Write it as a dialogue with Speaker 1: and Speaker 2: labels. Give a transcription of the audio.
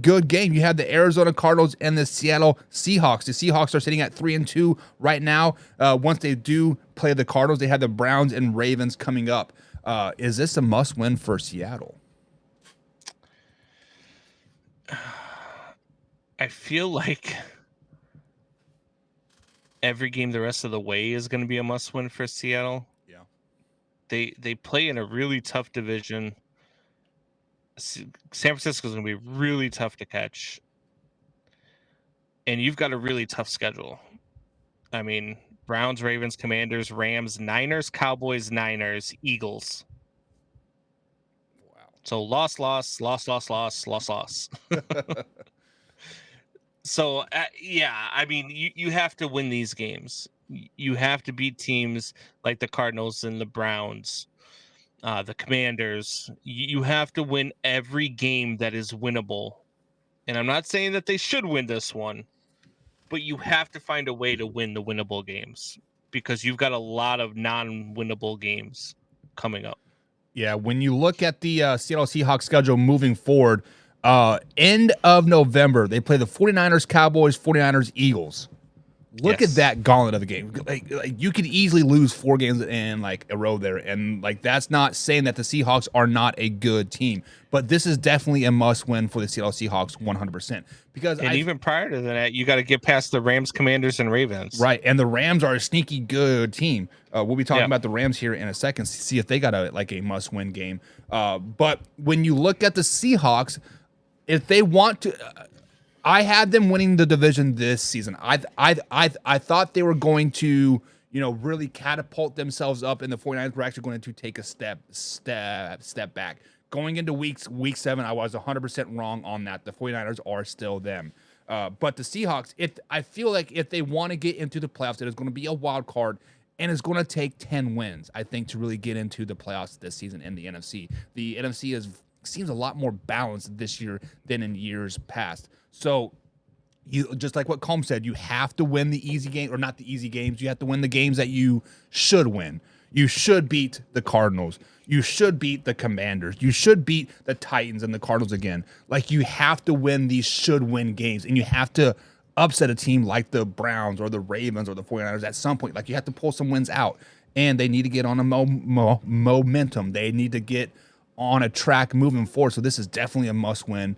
Speaker 1: good game. You had the Arizona Cardinals and the Seattle Seahawks. The Seahawks are sitting at 3-2 right now. Once they do play the Cardinals, they have the Browns and Ravens coming up. Is this a must-win for Seattle?
Speaker 2: I feel like every game the rest of the way is going to be a must-win for Seattle.
Speaker 1: Yeah.
Speaker 2: They play in a really tough division. San Francisco is going to be really tough to catch. And you've got a really tough schedule. I mean, Browns, Ravens, Commanders, Rams, Niners, Cowboys, Niners, Eagles.
Speaker 1: Wow.
Speaker 2: So loss. So, yeah, I mean, you have to win these games. You have to beat teams like the Cardinals and the Browns, the Commanders. You have to win every game that is winnable. And I'm not saying that they should win this one, but you have to find a way to win the winnable games because you've got a lot of non-winnable games coming up.
Speaker 1: Yeah, when you look at the Seattle Seahawks schedule moving forward, end of November, they play the 49ers, Cowboys, 49ers, Eagles. Look at that gauntlet of a game. Like you could easily lose 4 games in like a row there, and like that's not saying that the Seahawks are not a good team, but this is definitely a must-win for the Seattle Seahawks, 100%. Because
Speaker 2: even prior to that, you got to get past the Rams, Commanders, and Ravens.
Speaker 1: Right, and the Rams are a sneaky good team. We'll be talking about the Rams here in a second, see if they got a must-win game. But when you look at the Seahawks, if they want to. I had them winning the division this season. I thought they were going to, really catapult themselves up, and the 49ers were actually going to take a step back. Going into week 7, I was 100% wrong on that. The 49ers are still them. But the Seahawks, I feel like if they want to get into the playoffs, it is going to be a wild card, and it's going to take 10 wins, I think, to really get into the playoffs this season in the NFC. The NFC seems a lot more balanced this year than in years past. So, you just like what Colm said, you have to win the easy game, or not the easy games. You have to win the games that you should win. You should beat the Cardinals. You should beat the Commanders. You should beat the Titans and the Cardinals again. Like, you have to win these should-win games, and you have to upset a team like the Browns or the Ravens or the 49ers at some point. Like, you have to pull some wins out, and they need to get on a momentum. They need to get on a track moving forward. So this is definitely a must-win.